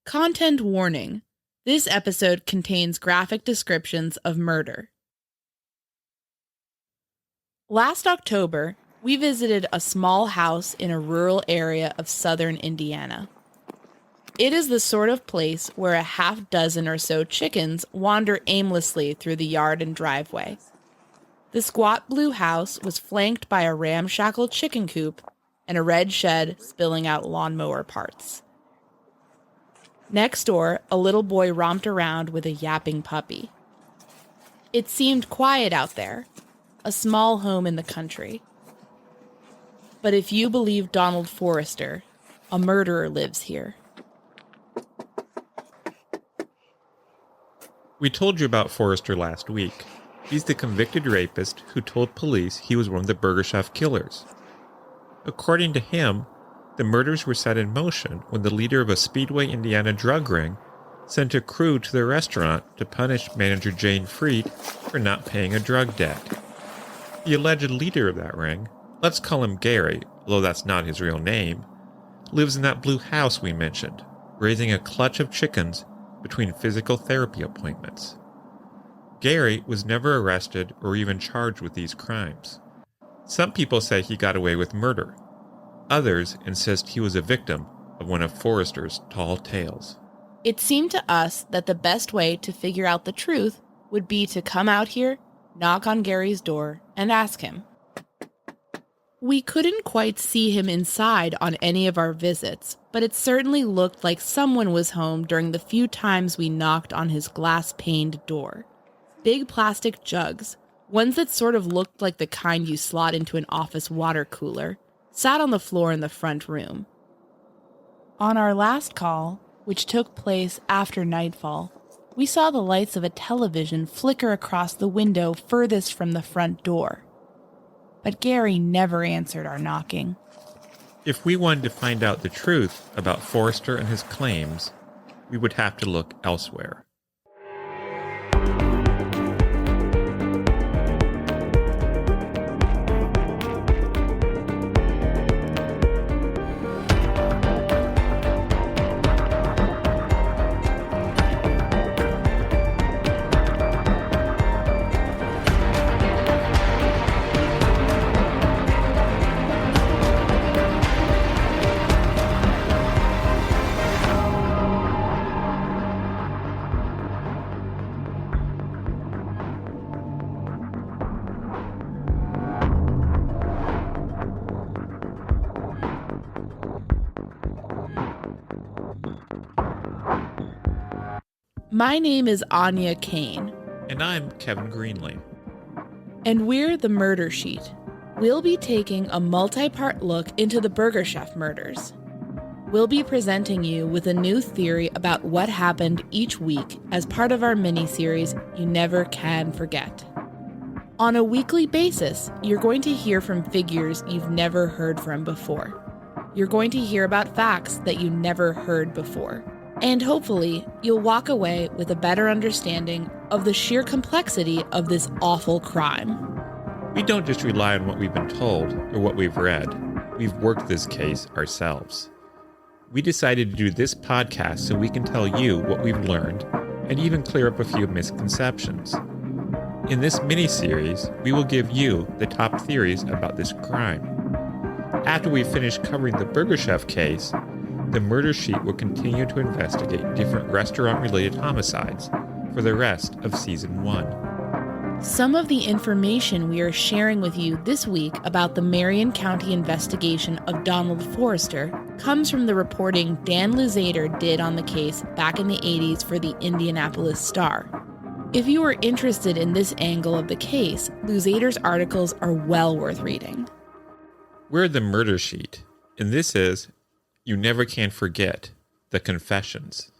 Content warning. This episode contains graphic descriptions of murder. Last October, we visited a small house in a rural area of southern Indiana. It is the sort of place where a half dozen or so chickens wander aimlessly through the yard and driveway. The squat blue house was flanked by a ramshackle chicken coop and a red shed spilling out lawnmower parts. Next door, a little boy romped around with a yapping puppy. It seemed quiet out there, a small home in the country. But if you believe Donald Forrester, a murderer lives here. We told you about Forrester last week. He's the convicted rapist who told police he was one of the Burger Chef killers. According to him, the murders were set in motion when the leader of a Speedway, Indiana drug ring sent a crew to the restaurant to punish manager Jane Freed for not paying a drug debt. The alleged leader of that ring, let's call him Gary, although that's not his real name, lives in that blue house we mentioned, raising a clutch of chickens between physical therapy appointments. Gary was never arrested or even charged with these crimes. Some people say he got away with murder. Others insist he was a victim of one of Forrester's tall tales. It seemed to us that the best way to figure out the truth would be to come out here, knock on Gary's door, and ask him. We couldn't quite see him inside on any of our visits, but it certainly looked like someone was home during the few times we knocked on his glass-paned door. Big plastic jugs, ones that sort of looked like the kind you slot into an office water cooler, sat on the floor in the front room. On our last call, which took place after nightfall, we saw the lights of a television flicker across the window furthest from the front door. But Gary never answered our knocking. If we wanted to find out the truth about Forrester and his claims, we would have to look elsewhere. My name is Anya Kane. And I'm Kevin Greenlee. And we're the Murder Sheet. We'll be taking a multi-part look into the Burger Chef murders. We'll be presenting you with a new theory about what happened each week as part of our mini-series, You Never Can Forget. On a weekly basis, you're going to hear from figures you've never heard from before. You're going to hear about facts that you never heard before. And hopefully, you'll walk away with a better understanding of the sheer complexity of this awful crime. We don't just rely on what we've been told or what we've read. We've worked this case ourselves. We decided to do this podcast so we can tell you what we've learned and even clear up a few misconceptions. In this mini-series, we will give you the top theories about this crime. After we finish covering the Burger Chef case, the Murder Sheet will continue to investigate different restaurant-related homicides for the rest of Season 1. Some of the information we are sharing with you this week about the Marion County investigation of Donald Forrester comes from the reporting Dan Luzader did on the case back in the 80s for the Indianapolis Star. If you are interested in this angle of the case, Luzader's articles are well worth reading. We're the Murder Sheet, and this is You Never Can Forget, The Confessions.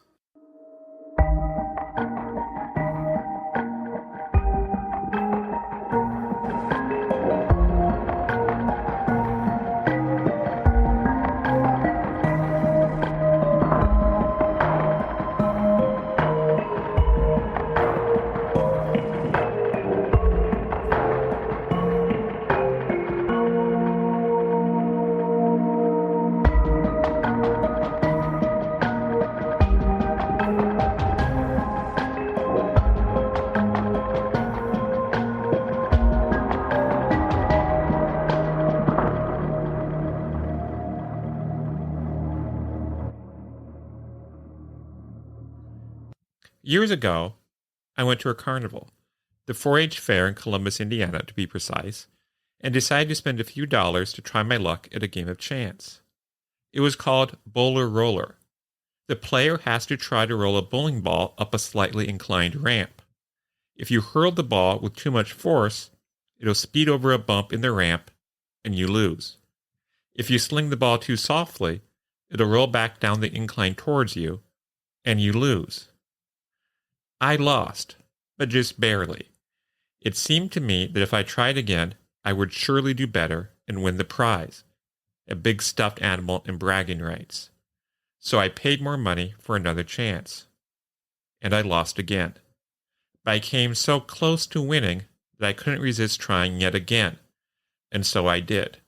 Years ago, I went to a carnival, the 4-H fair in Columbus, Indiana, to be precise, and decided to spend a few dollars to try my luck at a game of chance. It was called Bowler Roller. The player has to try to roll a bowling ball up a slightly inclined ramp. If you hurl the ball with too much force, it'll speed over a bump in the ramp, and you lose. If you sling the ball too softly, it'll roll back down the incline towards you, and you lose. I lost, but just barely. It seemed to me that if I tried again, I would surely do better and win the prize, a big stuffed animal and bragging rights. So I paid more money for another chance. And I lost again. But I came so close to winning that I couldn't resist trying yet again. And so I did.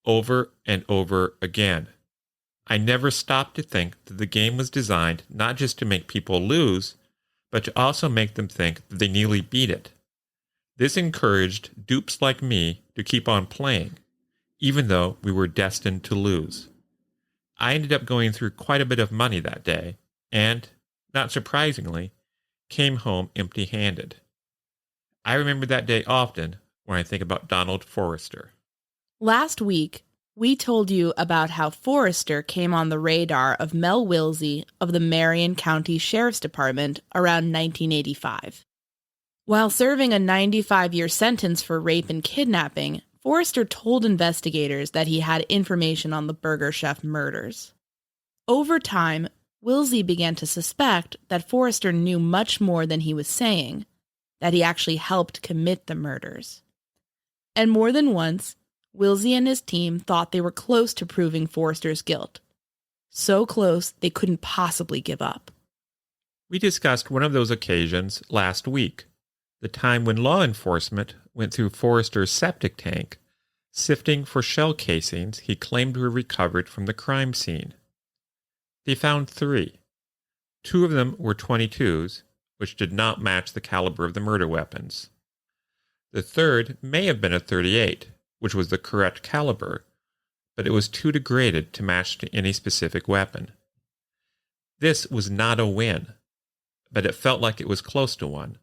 Over and over again. I never stopped to think that the game was designed not just to make people lose, but to also make them think that they nearly beat it. This encouraged dupes like me to keep on playing, even though we were destined to lose. I ended up going through quite a bit of money that day, and, not surprisingly, came home empty-handed. I remember that day often when I think about Donald Forrester. Last week, we told you about how Forrester came on the radar of Mel Wilsey of the Marion County Sheriff's Department around 1985. While serving a 95-year sentence for rape and kidnapping, Forrester told investigators that he had information on the Burger Chef murders. Over time, Wilsey began to suspect that Forrester knew much more than he was saying, that he actually helped commit the murders. And more than once, Wilsey and his team thought they were close to proving Forrester's guilt. So close, they couldn't possibly give up. We discussed one of those occasions last week, the time when law enforcement went through Forrester's septic tank, sifting for shell casings he claimed were recovered from the crime scene. They found 3. 2 of them were .22s, which did not match the caliber of the murder weapons. The third may have been a .38, which was the correct caliber, but it was too degraded to match to any specific weapon. This was not a win, but it felt like it was close to one.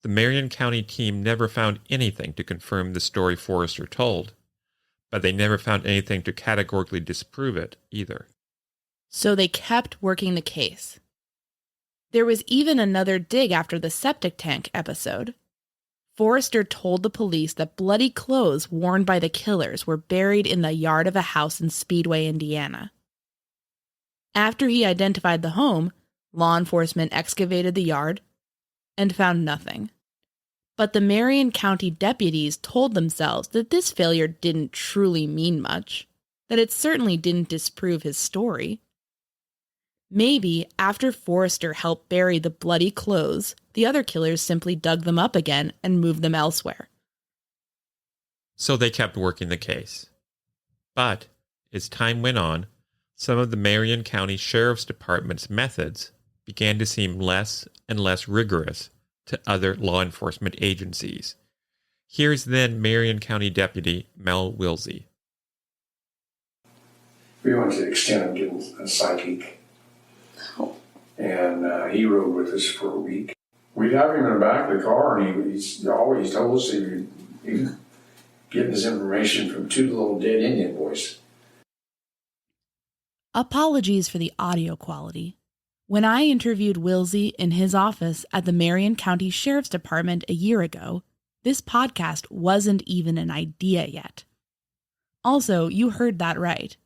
The Marion County team never found anything to confirm the story Forrester told, but they never found anything to categorically disprove it either. So they kept working the case. There was even another dig after the septic tank episode. Forrester told the police that bloody clothes worn by the killers were buried in the yard of a house in Speedway, Indiana. After he identified the home, law enforcement excavated the yard and found nothing. But the Marion County deputies told themselves that this failure didn't truly mean much, that it certainly didn't disprove his story. Maybe after Forrester helped bury the bloody clothes, the other killers simply dug them up again and moved them elsewhere. So they kept working the case. But, as time went on, some of the Marion County Sheriff's Department's methods began to seem less and less rigorous to other law enforcement agencies. Here's then Marion County Deputy Mel Wilsey. We went to the extent of getting a psychic. Oh. And he rode with us for a week. We'd have him in the back of the car, and he always told us he was getting his information from 2 little dead Indian boys. Apologies for the audio quality. When I interviewed Wilsey in his office at the Marion County Sheriff's Department a year ago, this podcast wasn't even an idea yet. Also, you heard that right.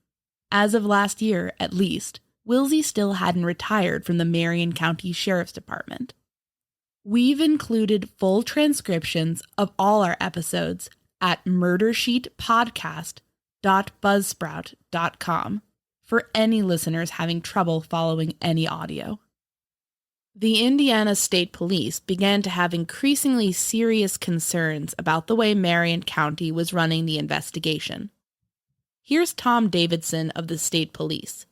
As of last year, at least, Wilsey still hadn't retired from the Marion County Sheriff's Department. We've included full transcriptions of all our episodes at murdersheetpodcast.buzzsprout.com for any listeners having trouble following any audio. The Indiana State Police began to have increasingly serious concerns about the way Marion County was running the investigation. Here's Tom Davidson of the State Police,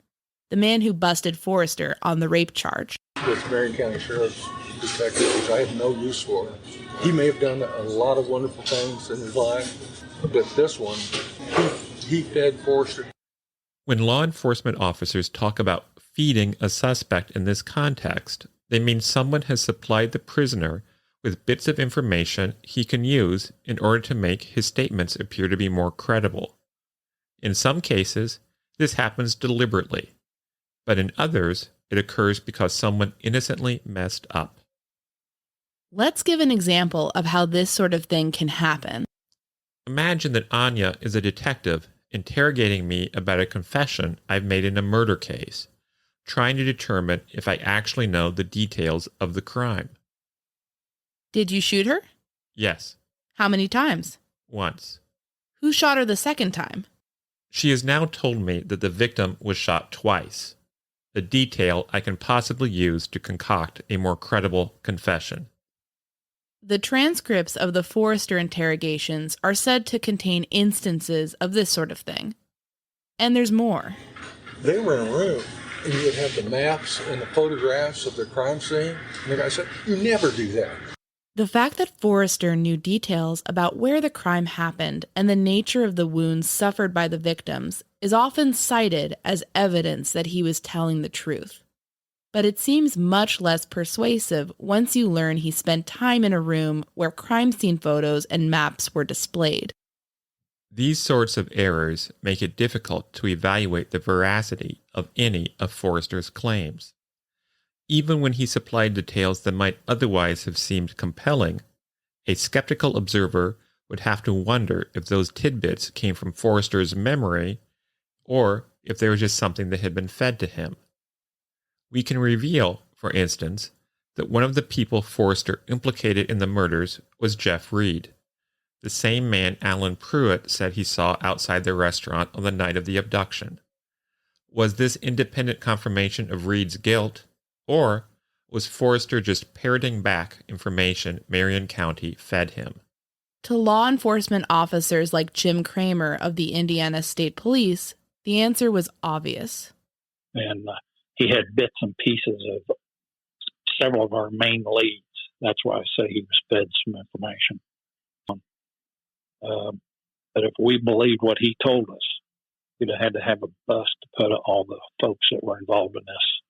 the man who busted Forrester on the rape charge. This Marion County Sheriff's detective, which I have no use for. He may have done a lot of wonderful things in his life, but this one, he fed Forrester. When law enforcement officers talk about feeding a suspect in this context, They mean someone has supplied the prisoner with bits of information he can use in order to make his statements appear to be more credible. In some cases, this happens deliberately, but in others, it occurs because someone innocently messed up. Let's give an example of how this sort of thing can happen. Imagine that Anya is a detective interrogating me about a confession I've made in a murder case, trying to determine if I actually know the details of the crime. Did you shoot her? Yes, How many times? once. Who shot her the second time? She has now told me that the victim was shot twice, a detail I can possibly use to concoct a more credible confession. The transcripts of the Forrester interrogations are said to contain instances of this sort of thing. And there's more. They were in a room, and you would have the maps and the photographs of the crime scene. And the guy said, "You never do that." The fact that Forrester knew details about where the crime happened and the nature of the wounds suffered by the victims is often cited as evidence that he was telling the truth. But it seems much less persuasive once you learn he spent time in a room where crime scene photos and maps were displayed. These sorts of errors make it difficult to evaluate the veracity of any of Forrester's claims. Even when he supplied details that might otherwise have seemed compelling, a skeptical observer would have to wonder if those tidbits came from Forrester's memory or if they were just something that had been fed to him. We can reveal, for instance, that one of the people Forrester implicated in the murders was Jeff Reed, the same man Alan Pruitt said he saw outside the restaurant on the night of the abduction. Was this independent confirmation of Reed's guilt, or was Forrester just parroting back information Marion County fed him? To law enforcement officers like Jim Kramer of the Indiana State Police, the answer was obvious. And he had bits and pieces of several of our main leads. That's why I say he was fed some information. But if we believed what he told us, we'd have had to have a bust to put all the folks that were involved in this.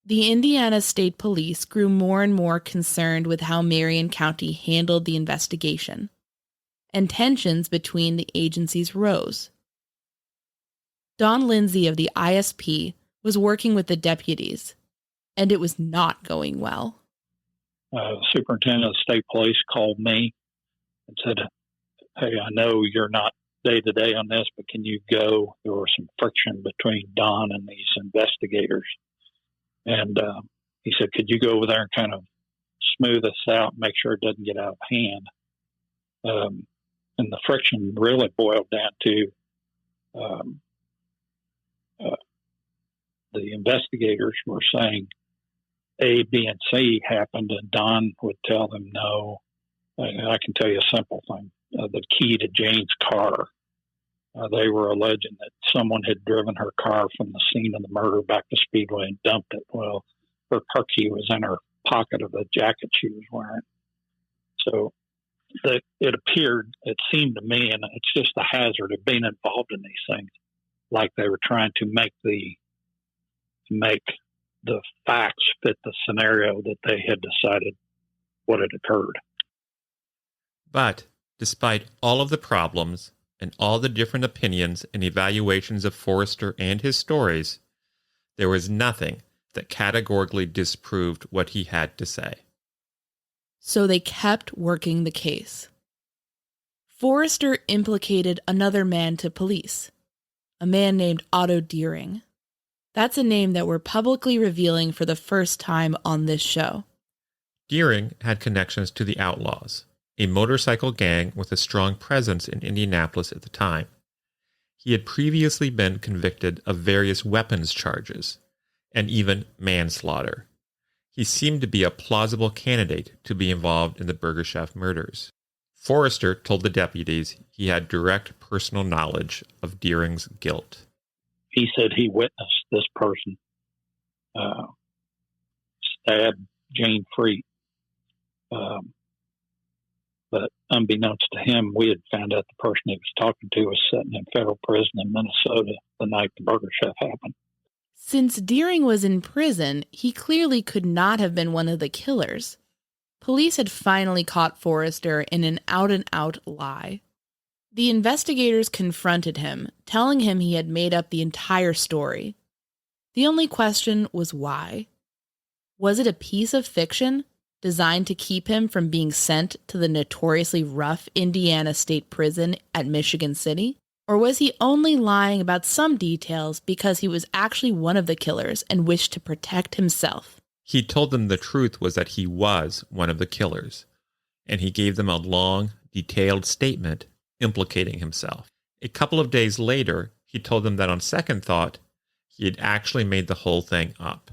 The Indiana State Police grew more and more concerned with how Marion County handled the investigation, and tensions between the agencies rose. Don Lindsay of the ISP was working with the deputies, and it was not going well. The superintendent of the state police called me and said, "Hey, I know you're not day-to-day on this, but can you go?" There was some friction between Don and these investigators. And he said, "Could you go over there and kind of smooth this out and make sure it doesn't get out of hand?" And the friction really boiled down to the investigators were saying A, B, and C happened, and Don would tell them no. I can tell you a simple thing. The key to Jane's car, they were alleging that someone had driven her car from the scene of the murder back to Speedway and dumped it. Well, her car key was in her pocket of the jacket she was wearing. So it seemed to me, and it's just the hazard of being involved in these things, like they were trying to make the facts fit the scenario that they had decided what had occurred. But despite all of the problems and all the different opinions and evaluations of Forrester and his stories, there was nothing that categorically disproved what he had to say. So they kept working the case. Forrester implicated another man to police, a man named Otto Deering. That's a name that we're publicly revealing for the first time on this show. Deering had connections to the Outlaws, a motorcycle gang with a strong presence in Indianapolis at the time. He had previously been convicted of various weapons charges, and even manslaughter. He seemed to be a plausible candidate to be involved in the Burgerchef murders. Forrester told the deputies he had direct personal knowledge of Deering's guilt. He said he witnessed this person stab Jane Freet. But unbeknownst to him, we had found out the person he was talking to was sitting in federal prison in Minnesota the night the Burger Chef happened. Since Deering was in prison, he clearly could not have been one of the killers. Police had finally caught Forrester in an out-and-out lie. The investigators confronted him, telling him he had made up the entire story. The only question was why. Was it a piece of fiction designed to keep him from being sent to the notoriously rough Indiana State Prison at Michigan City? Or was he only lying about some details because he was actually one of the killers and wished to protect himself? He told them the truth was that he was one of the killers, and he gave them a long, detailed statement implicating himself. A couple of days later, he told them that on second thought, he had actually made the whole thing up.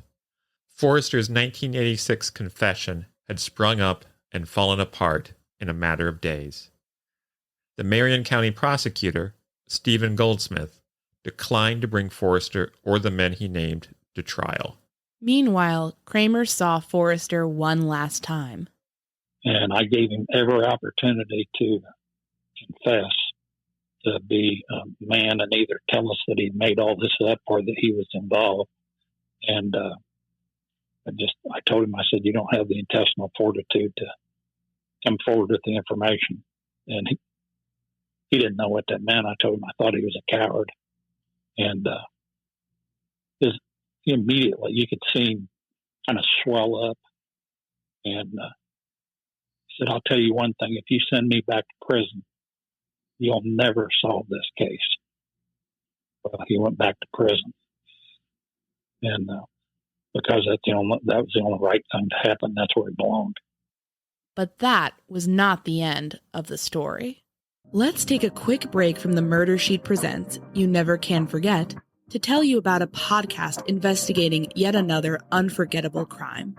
Forrester's 1986 confession had sprung up and fallen apart in a matter of days. The Marion County prosecutor, Stephen Goldsmith, declined to bring Forrester or the men he named to trial. Meanwhile, Kramer saw Forrester one last time. And I gave him every opportunity to confess, to be a man and either tell us that he made all this up or that he was involved. And I told him, I said, you don't have the intestinal fortitude to come forward with the information. And he didn't know what that meant. I told him I thought he was a coward. And immediately you could see him kind of swell up. And he said, I'll tell you one thing. If you send me back to prison, you'll never solve this case. Well, he went back to prison. And because that was the only right thing to happen. That's where he belonged. But that was not the end of the story. Let's take a quick break from the Murder Sheet Presents You Never Can Forget to tell you about a podcast investigating yet another unforgettable crime.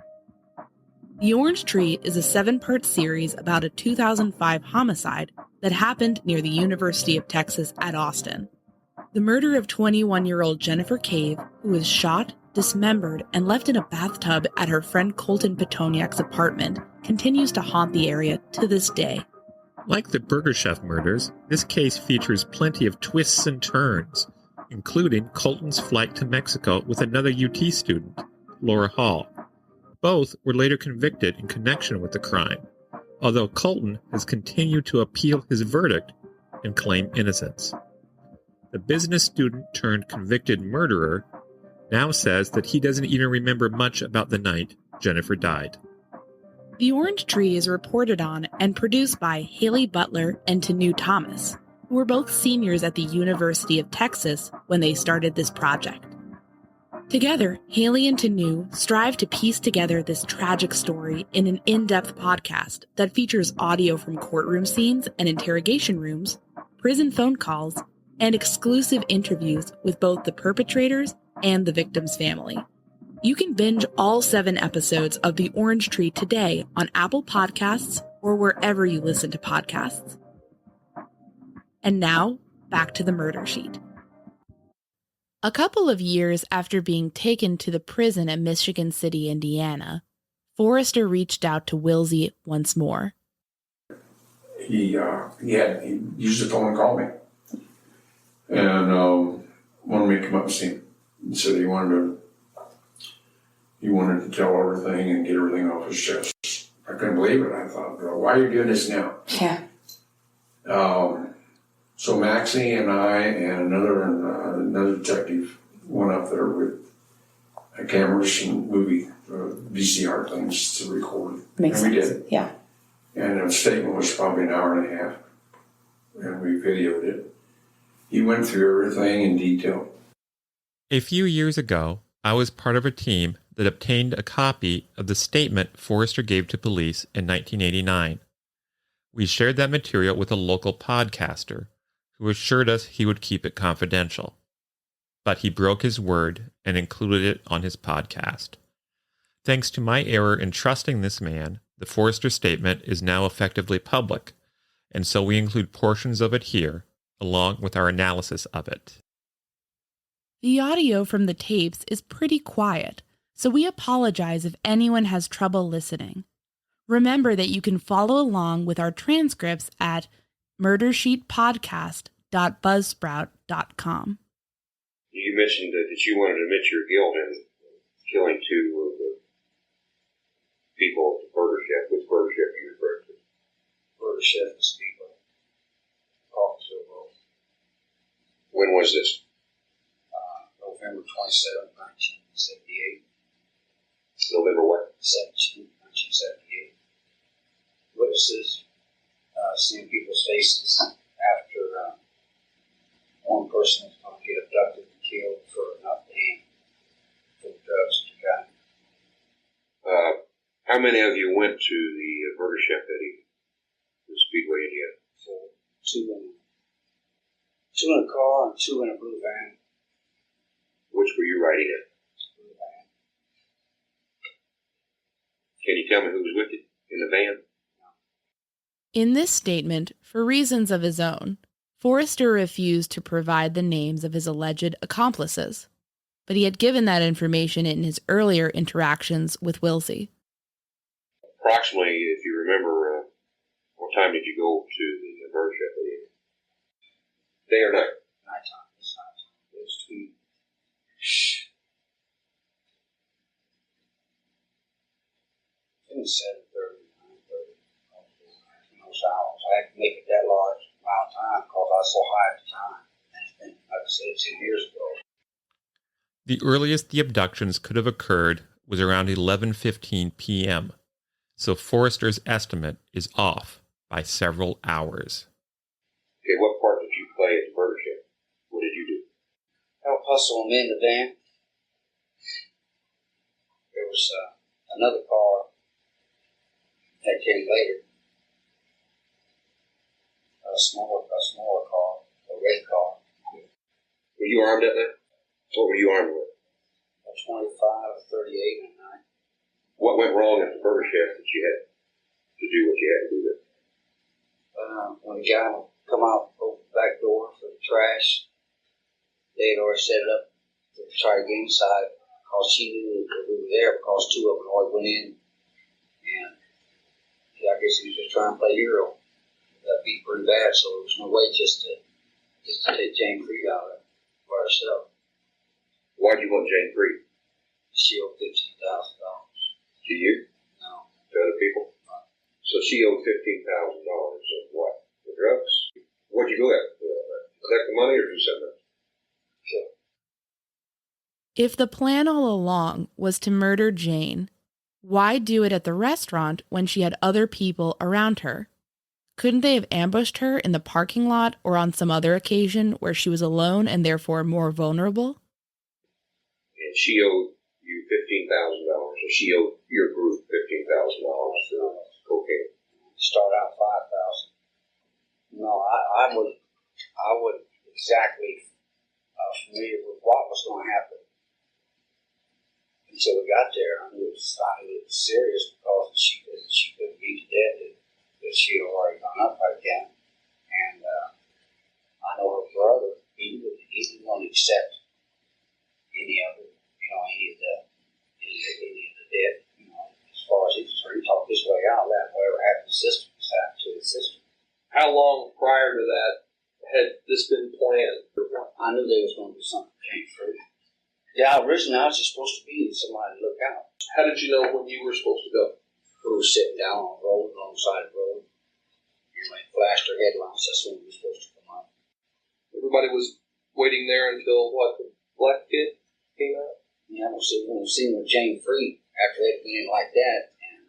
The Orange Tree is a 7-part series about a 2005 homicide that happened near the University of Texas at Austin. The murder of 21-year-old Jennifer Cave, who was shot, dismembered, and left in a bathtub at her friend Colton Petoniak's apartment, continues to haunt the area to this day. Like the Burger Chef murders, this case features plenty of twists and turns, including Colton's flight to Mexico with another UT student, Laura Hall. Both were later convicted in connection with the crime, although Colton has continued to appeal his verdict and claim innocence. The business student turned convicted murderer now says that he doesn't even remember much about the night Jennifer died. The Orange Tree is reported on and produced by Haley Butler and Tanu Thomas, who were both seniors at the University of Texas when they started this project. Together, Haley and Tanu strive to piece together this tragic story in an in-depth podcast that features audio from courtroom scenes and interrogation rooms, prison phone calls, and exclusive interviews with both the perpetrators and the victim's family. You can binge all 7 episodes of The Orange Tree today on Apple Podcasts or wherever you listen to podcasts. And now, back to the murder sheet. A couple of years after being taken to the prison at Michigan City, Indiana, Forrester reached out to Wilsey once more. He used the phone and called me. And wanted me to come up and see him. He said he wanted to tell everything and get everything off his chest. I couldn't believe it. I thought, well, why are you doing this now? Yeah. So Maxie and I and another detective went up there with cameras and movie VCR things to record. Makes and we sense. did. Yeah. And the statement was probably an hour and a half. And we videoed it. He went through everything in detail. A few years ago, I was part of a team that obtained a copy of the statement Forrester gave to police in 1989. We shared that material with a local podcaster who assured us he would keep it confidential. But he broke his word and included it on his podcast. Thanks to my error in trusting this man, the Forrester statement is now effectively public, and so we include portions of it here, along with our analysis of it. The audio from the tapes is pretty quiet, so we apologize if anyone has trouble listening. Remember that you can follow along with our transcripts at murdersheetpodcast.buzzsprout.com. You mentioned that you wanted to admit your guilt in killing two of the people at the burger chef. Which burger chef you referred to? Burger chef and Speedway. Officer Road. When was this? November 27, 1978. November what? 1978. Witnesses seeing people's faces after one person was going to get abducted and killed for not paying for the drugs that he got. How many of you went to the burger chef that evening? The Speedway, Indiana? Two in a car and two in a blue van. Which were you riding in? Blue van. Can you tell me who was with you in the van? In this statement, for reasons of his own, Forrester refused to provide the names of his alleged accomplices, but he had given that information in his earlier interactions with Wilsey. Approximately, if you remember, what time did you go to the burger chef that evening? Day or night? Nighttime. It's nighttime. It was 2. It was 7:30, 9:30. In those hours. I had to make it that large amount of time because I was so high at the time. And it's been, like I said, 10 years ago. The earliest the abductions could have occurred was around 11:15 p.m., so Forrester's estimate is off by several hours. Okay, what part did you play at the burger chef? What did you do? Help hustle them in the van. There was another car that came later. A smaller car, a red car. Were you armed at that? What were you armed with? A 25, a 38, and a 9. What went wrong at the burger chef that you had to do what you had to do there? When the guy would come out the back door for the trash, they had already set it up to try to get inside because she knew that we were there because two of them already went in. And I guess he was just trying to play hero. Got beat pretty bad, so there was no way just to take Jane Creed out of it by herself. Why'd you want Jane Creed? She owed $15,000. To you? No. To other people? So she owed $15,000 of what? The drugs? What'd you go at? Collect the money or do something else? Kill. If the plan all along was to murder Jane, why do it at the restaurant when she had other people around her? Couldn't they have ambushed her in the parking lot or on some other occasion where she was alone and therefore more vulnerable? And she owed you $15,000, or she owed your group $15,000 for cocaine. Start out 5,000. No, I wasn't exactly familiar with what was going to happen until we got there. I knew it was serious because she couldn't be dead. That she had already gone up right then. And I know her brother, he didn't want to accept any of the dead, as far as he was trying to talk his way out of that, whatever happened to his sister was happened to his sister. How long prior to that had this been planned? I knew there was going to be something that came through. Yeah, originally I was just supposed to be somebody to look out. How did you know when you were supposed to go? We were sitting down on the road, alongside the road, and they flashed their headlights. That's when we were supposed to come up. Everybody was waiting there until what? The black kid came out? Yeah, we were sitting with Jane Freed after they went in like that, and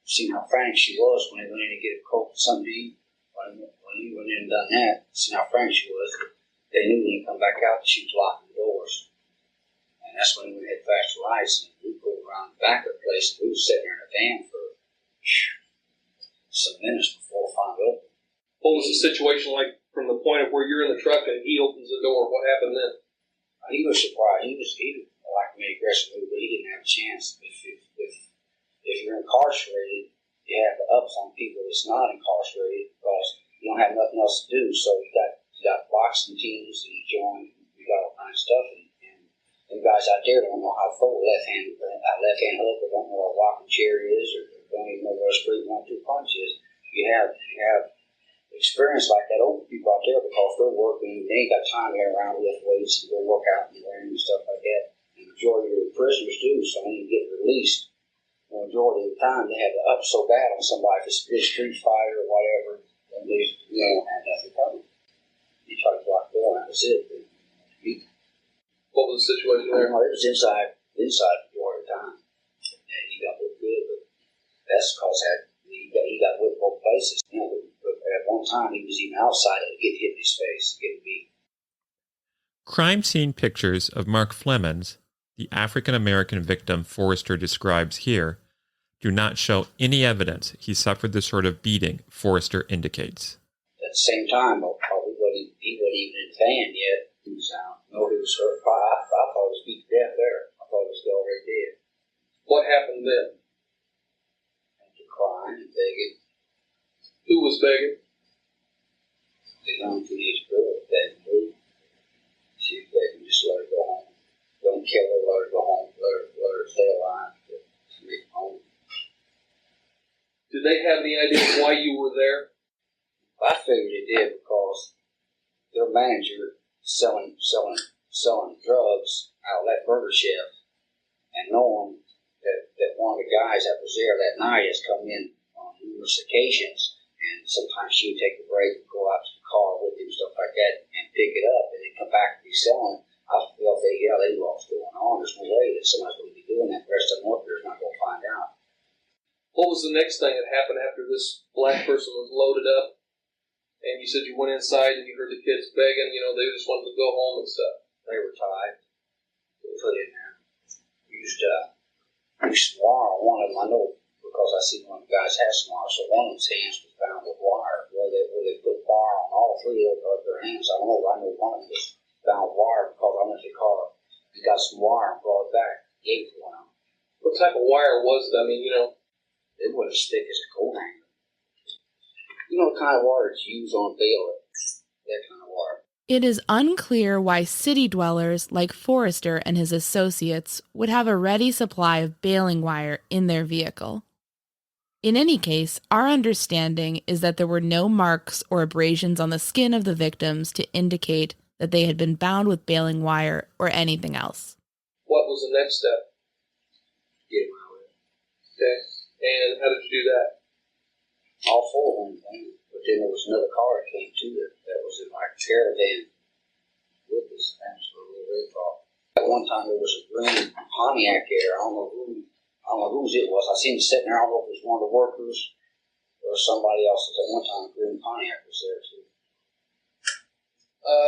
seen how frantic she was when they went in to get a coat and something to eat. When he went in and done that, seen how frantic she was. They knew when he come back out that she was locking the doors. And that's when we had flash lights, and we pulled around the back of the place, and we were sitting there in a van for some minutes before we finally opened. What was the situation like from the point of where you're in the truck and he opens the door? What happened then? He was surprised. He like me aggressively, but he didn't have a chance. If you're incarcerated, you have to up on people that's not incarcerated because you don't have nothing else to do. So you got boxing teams and you join. You got all kinds of stuff. And guys out there don't know how to throw a left hand hook, or don't know what a rocking chair is, or don't even know what a straight 1-2 punch is. You have experience like that older people out there because they're working, they ain't got time to get around with weights and go work out in the land and stuff like that. And the majority of the prisoners do, so when you get released, the majority of the time they have to up so bad on somebody if it's a street fighter or whatever, and they don't have nothing coming. You try to block the door, and that was it. What was the situation there? It was inside the majority of the time. And he got looked good, but that's because he got whipped both places. You know, but at one time he was even outside and get hit in his face, getting beat. Crime scene pictures of Mark Flemons, the African-American victim Forrester describes here, do not show any evidence he suffered the sort of beating Forrester indicates. At the same time, he wasn't even in the van yet. He was out. No, he was hurt. I thought he was beat to death there. I thought he was already dead. What happened then? After crying and begging. Who was begging? The young teenage girl begging me. She was begging, just let her go home. Don't kill her, let her go home. Let her stay alive to make it home. Did they have any idea why you were there? I figured it did because their manager selling drugs out of that burger chef, and knowing that one of the guys that was there that night has come in on numerous occasions, and sometimes she would take a break and go out to the car with him, stuff like that, and pick it up, and then come back and be selling it. I felt they knew what was going on. There's no way that somebody's going to be doing that. The rest of them workers not going to find out. What was the next thing that happened after this black person was loaded up? And you said you went inside and you heard the kids begging, they just wanted to go home and stuff. They were tied. They were put in there. We used some wire on one of them. I know because I seen one of the guys had some wire. So one of them's hands was bound with wire. Where they put wire on all three of their hands. I know one of them was bound with wire because I went to the car. He got some wire and brought it back. Gave it to one of them. What type of wire was it? It wasn't as thick as a coat hanger. You know the kind of wire that's used on bail, that kind of wire. It is unclear why city dwellers like Forrester and his associates would have a ready supply of baling wire in their vehicle. In any case, our understanding is that there were no marks or abrasions on the skin of the victims to indicate that they had been bound with baling wire or anything else. What was the next step? Get him out of there. Okay. And how did you do that? All four of them, but then there was another car that came too that was in like a caravan with us. That was a little red car. At one time there was a green Pontiac there. I don't know whose it was. I seen it sitting there. I don't know if it was one of the workers or somebody else's. At one time, a green Pontiac was there too.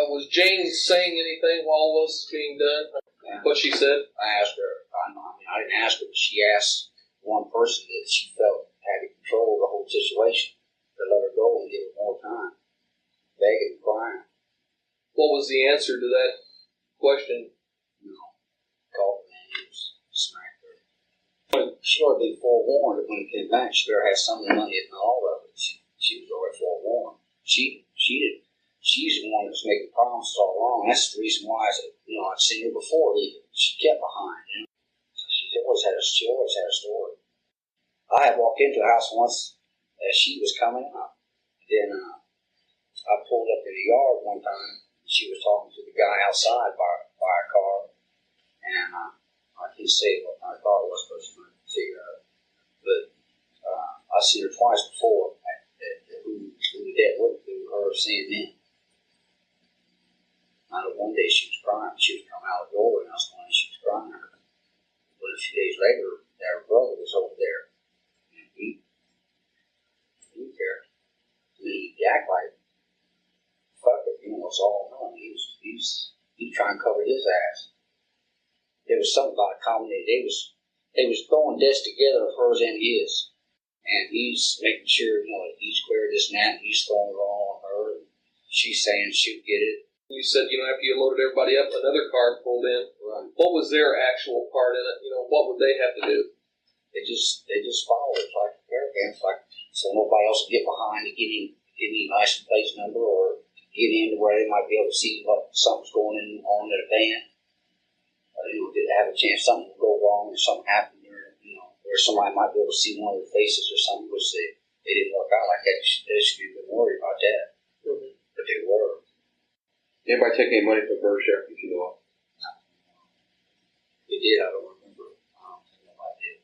Was Jane saying anything while all this was being done? Yeah. What she said? I asked her. I didn't ask her, but she asked one person that she felt had control of the whole situation to let her go and give her more time, begging and crying. What was the answer to that question? No. Called the names, smacked her. But she ought to be forewarned that when it came back, she better have some of the money, if not all of it. She was already forewarned. She didn't. She's the one that was making promises all along. That's the reason why I'd seen her before even. She kept behind, So she always had a story. I had walked into a house once as she was coming up. Then I pulled up in the yard one time. She was talking to the guy outside by a car. And I can't say what I thought it was because I couldn't figure out. But I seen her twice before. Who the dead would do her seeing me. I know one day she was crying. She was coming out of the door and I was going, she was crying. But a few days later, her brother was over there. And he didn't care. He act like, fuck it, it's all done. He's trying to cover his ass. There was something about a combination. They was throwing desks together of hers and his. And he's making sure, he's clear this and that, and he's throwing it all on her. And she's saying she'll get it. You said, after you loaded everybody up, another car pulled in. Right. What was their actual part in it? What would they have to do? They just followed it like a caravan, so nobody else would get behind to get any license plate number or get in to where they might be able to see what something's going on in the van. Did have a chance something would go wrong or something happened, or where somebody might be able to see one of their faces or something, which It didn't work out like that. They should have been worried about that. Mm-hmm. But they were. Anybody take any money from Burshek, if you know? They did, I don't remember. I don't think I did.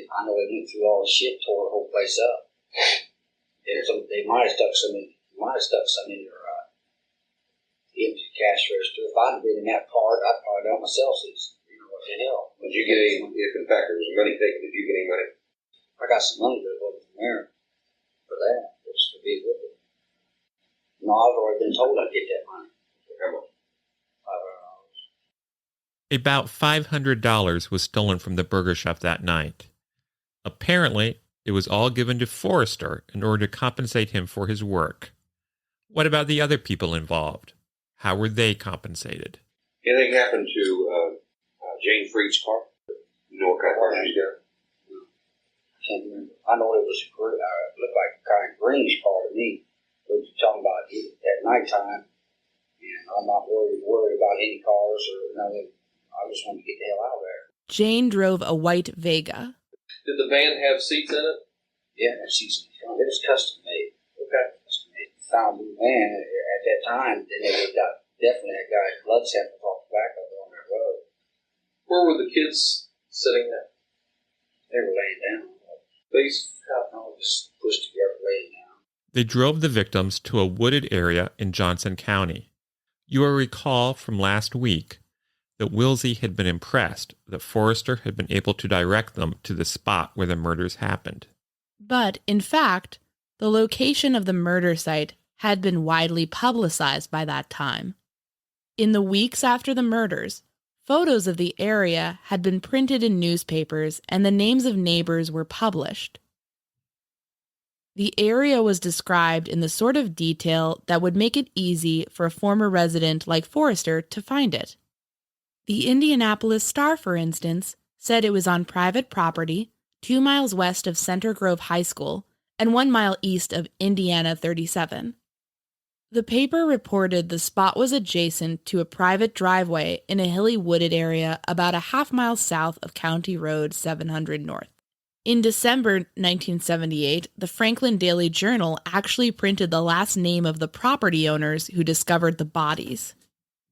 I know they went through all the shit, tore the whole place up. And they might have stuck some in their empty cash register. If I'd been in that part, I'd probably done myself. What the hell? Did you get any, if in fact there was money taken, did you get any money? I got some money, but it wasn't from there for that. It was to be with it. No, I've already been told I'd get that money. How much? $500. About $500 was stolen from the burger shop that night. Apparently, it was all given to Forrester in order to compensate him for his work. What about the other people involved? How were they compensated? Anything happened to Jane Freed's car? You know what kind of car she's got? I can't remember. I know it was it looked like a kind of greenish car to me. But you're talking about it at nighttime, and I'm not worried about any cars or nothing. I just want to get the hell out of there. Jane drove a white Vega. Did the van have seats in it? Yeah, it had seats in the front. It was custom made. Okay. Custom made. Found the van at that time. Then they got definitely that guy's blood samples off the back of it on that road. Where were the kids sitting at? They were laying down. They just pushed together, laying down. They drove the victims to a wooded area in Johnson County. You will recall from last week that Wilsey had been impressed that Forrester had been able to direct them to the spot where the murders happened. But, in fact, the location of the murder site had been widely publicized by that time. In the weeks after the murders, photos of the area had been printed in newspapers and the names of neighbors were published. The area was described in the sort of detail that would make it easy for a former resident like Forrester to find it. The Indianapolis Star, for instance, said it was on private property, 2 miles west of Center Grove High School and 1 mile east of Indiana 37. The paper reported the spot was adjacent to a private driveway in a hilly wooded area about a half-mile south of County Road 700 North. In December 1978, the Franklin Daily Journal actually printed the last name of the property owners who discovered the bodies.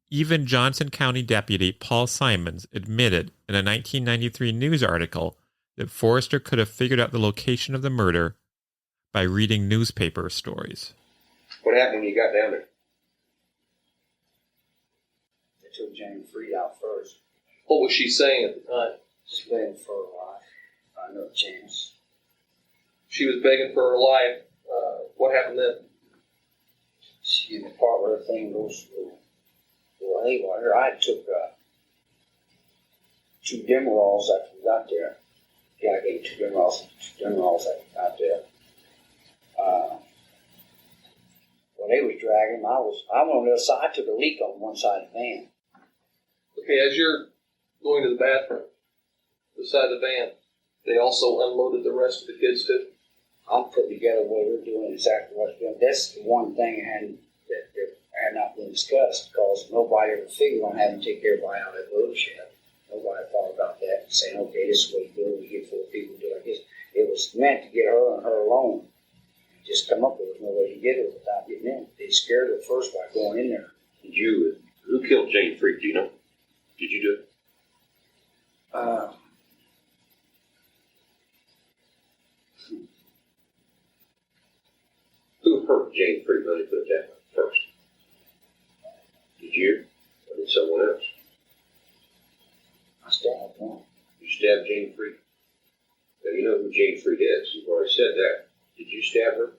Even Johnson County Deputy Paul Simons admitted in a 1993 news article that Forrester could have figured out the location of the murder by reading newspaper stories. What happened when you got down there? They took Jane Freed out first. What was she saying at the time? She's begging for her life. I know James. She was begging for her life. What happened then? She in the part where everything goes through. Well, anyway, I took 2 Demerals after we got there. Yeah, I gave 2 Demerals after we got there. When they was dragging, I went on the other side. I took a leak on one side of the van. Okay, as you're going to the bathroom, beside the van, they also unloaded the rest of the kids too? I'm putting together what we're doing, exactly what's doing. That's the one thing that had not been discussed, because nobody ever figured on having to take everybody out of that little shed. Nobody thought about that, saying, okay, this is what you do. We get 4 people to do like this. It was meant to get her and her alone. Just come up with no way to get her without getting in. They scared her first by going in there. Who killed Jane Freed? Do you know? Did you do it? Who hurt Jane Freed? Let me put it that way first. Did you? Or did someone else? I stabbed one. You stabbed Jane Freed? Now you know who Jane Freed is. You've already said that. Did you stab her?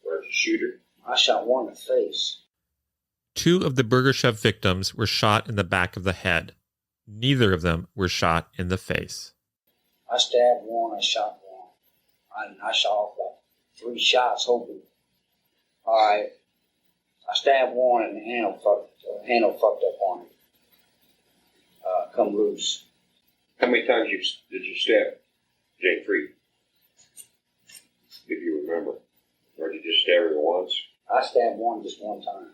Or did you shoot her? I shot one in the face. 2 of the burger chef victims were shot in the back of the head. Neither of them were shot in the face. I stabbed one, I shot one. I shot off about 3 shots, hoping. All right. I stabbed one and the handle fucked up on it. Come loose. How many times did you stab Jane Freed? If you remember. Or did you just stab her once? I stabbed one just one time.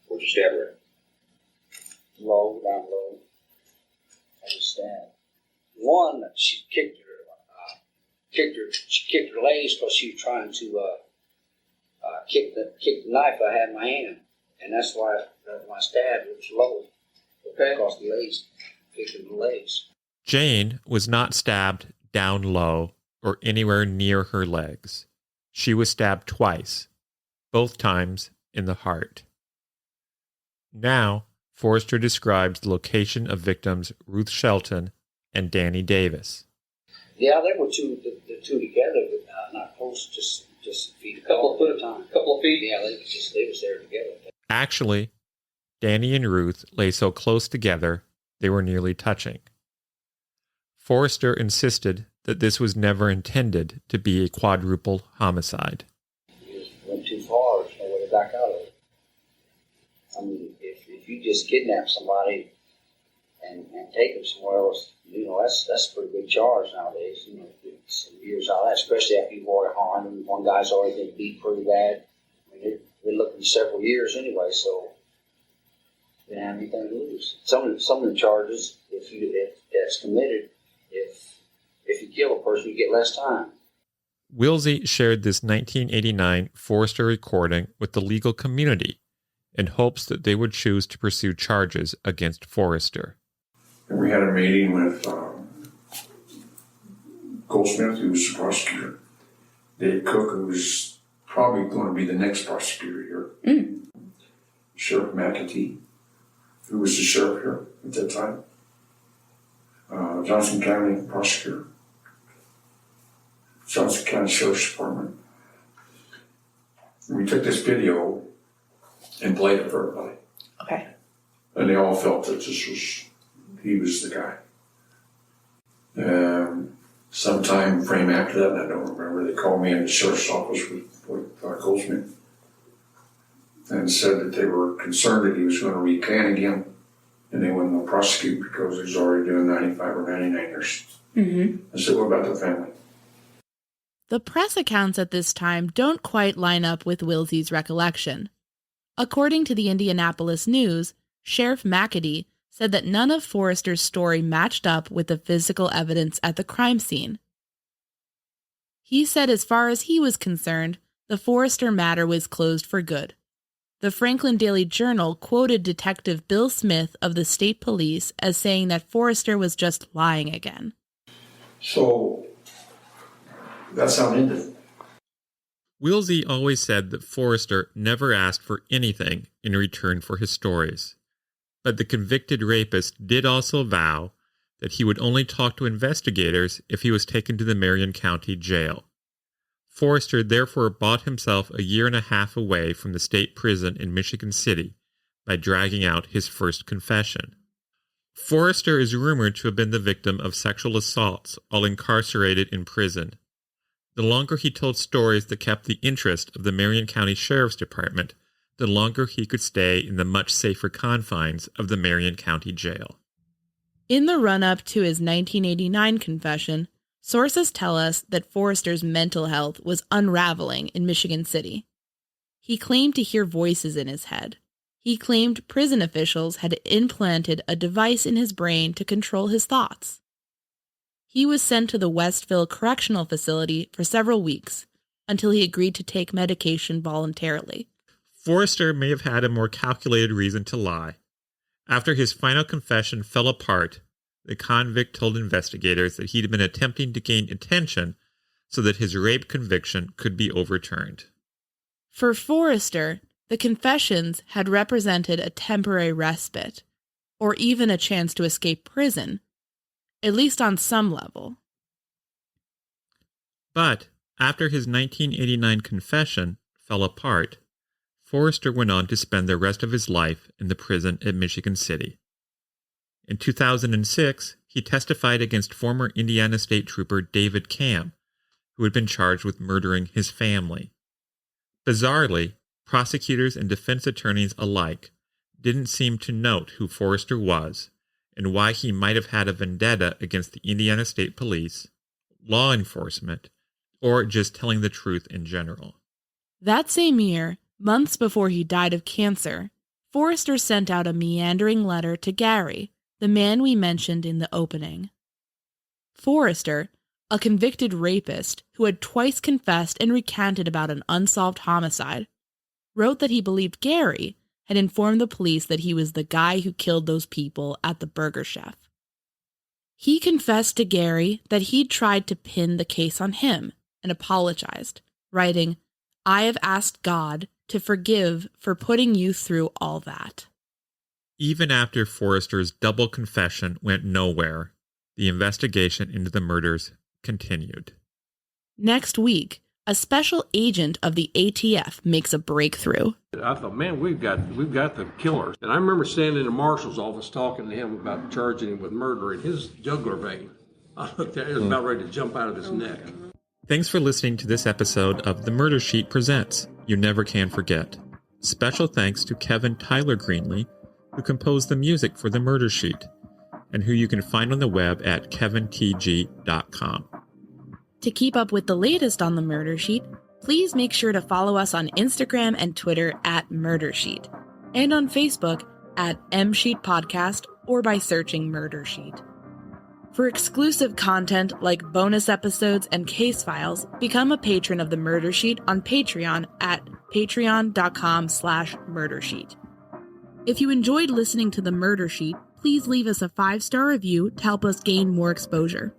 Where'd you stab her at? low, down low, and a stab. One, she kicked her legs because she was trying to kick the knife I had in my hand, and that's why my stab was low. Okay. Because the legs, kicking the legs. Jane was not stabbed down low or anywhere near her legs. She was stabbed twice, both times in the heart. Now, Forrester describes the location of victims Ruth Shelton and Danny Davis. Yeah, they were the two together, but not close, just feet a couple of time. Couple of feet. Yeah, they was there together. Actually, Danny and Ruth lay so close together they were nearly touching. Forrester insisted that this was never intended to be a quadruple homicide. You just went too far, there's no way to back out of it. I mean, if you just kidnap somebody and take them somewhere else, that's a pretty big charge nowadays. Some years out of that, especially after you've already harmed them. One guy's already been beat pretty bad. I mean, they're looking several years anyway, so they didn't have anything to lose. Some of the charges, if that's committed, if you kill a person, you get less time. Wilsey shared this 1989 Forrester recording with the legal community in hopes that they would choose to pursue charges against Forrester. And we had a meeting with Goldsmith, who was the prosecutor, Dave Cook, who was probably going to be the next prosecutor here, Sheriff McAtee, who was the sheriff here at that time, Johnson County prosecutor, Johnson County Sheriff's Department. And we took this video and played it for everybody. Okay. And they all felt that he was the guy. Sometime frame after that, and I don't remember, they called me in the sheriff's office with Goldsmith and said that they were concerned that he was going to recant again and they wouldn't prosecute because he was already doing 95 or 99 years. I said, what about the family? The press accounts at this time don't quite line up with Wilsey's recollection. According to the Indianapolis News, Sheriff McAtee said that none of Forrester's story matched up with the physical evidence at the crime scene. He said as far as he was concerned, the Forrester matter was closed for good. The Franklin Daily Journal quoted Detective Bill Smith of the state police as saying that Forrester was just lying again. So, that's how it ended. Wilsey always said that Forrester never asked for anything in return for his stories. But the convicted rapist did also vow that he would only talk to investigators if he was taken to the Marion County Jail. Forrester therefore bought himself a year and a half away from the state prison in Michigan City by dragging out his first confession. Forrester is rumored to have been the victim of sexual assaults while incarcerated in prison. The longer he told stories that kept the interest of the Marion County Sheriff's Department, the longer he could stay in the much safer confines of the Marion County Jail. In the run-up to his 1989 confession, sources tell us that Forrester's mental health was unraveling in Michigan City. He claimed to hear voices in his head. He claimed prison officials had implanted a device in his brain to control his thoughts. He was sent to the Westville Correctional Facility for several weeks until he agreed to take medication voluntarily. Forrester may have had a more calculated reason to lie. After his final confession fell apart, the convict told investigators that he'd been attempting to gain attention so that his rape conviction could be overturned. For Forrester, the confessions had represented a temporary respite, or even a chance to escape prison, at least on some level. But after his 1989 confession fell apart, Forrester went on to spend the rest of his life in the prison at Michigan City. In 2006, he testified against former Indiana State Trooper David Cam, who had been charged with murdering his family. Bizarrely, prosecutors and defense attorneys alike didn't seem to note who Forrester was and why he might have had a vendetta against the Indiana State Police, law enforcement, or just telling the truth in general. That same year, months before he died of cancer, Forrester sent out a meandering letter to Gary, the man we mentioned in the opening. Forrester, a convicted rapist who had twice confessed and recanted about an unsolved homicide, wrote that he believed Gary had informed the police that he was the guy who killed those people at the Burger Chef. He confessed to Gary that he'd tried to pin the case on him and apologized, writing, "I have asked God to forgive for putting you through all that." Even after Forrester's double confession went nowhere, the investigation into the murders continued. Next week, a special agent of the ATF makes a breakthrough. I thought, man, we've got the killer. And I remember standing in the marshal's office talking to him about charging him with murder in his jugular vein. I looked at it, it was about ready to jump out of his neck. Thanks for listening to this episode of The Murder Sheet Presents You Never Can Forget. Special thanks to Kevin Tyler Greenlee, who composed the music for The Murder Sheet, and who you can find on the web at kevintg.com. To keep up with the latest on the Murder Sheet, please make sure to follow us on Instagram and Twitter at Murder Sheet, and on Facebook at MSheet Podcast or by searching Murder Sheet. For exclusive content like bonus episodes and case files, become a patron of the Murder Sheet on Patreon at patreon.com/murdersheet. If you enjoyed listening to the Murder Sheet, please leave us a 5-star review to help us gain more exposure.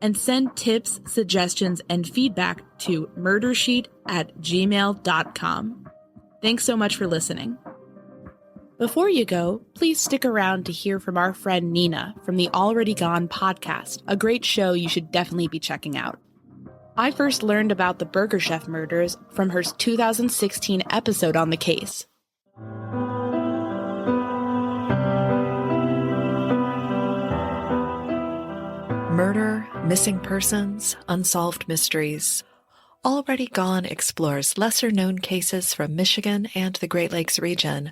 And send tips, suggestions, and feedback to murdersheet@gmail.com. Thanks so much for listening. Before you go, please stick around to hear from our friend Nina from the Already Gone podcast, a great show you should definitely be checking out. I first learned about the Burger Chef murders from her 2016 episode on the case. Murder, missing persons, unsolved mysteries. Already Gone explores lesser-known cases from Michigan and the Great Lakes region.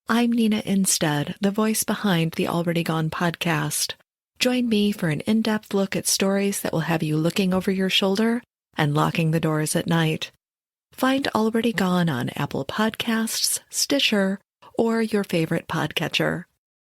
I'm Nina Instead, the voice behind the Already Gone podcast. Join me for an in-depth look at stories that will have you looking over your shoulder and locking the doors at night. Find Already Gone on Apple Podcasts, Stitcher, or your favorite podcatcher.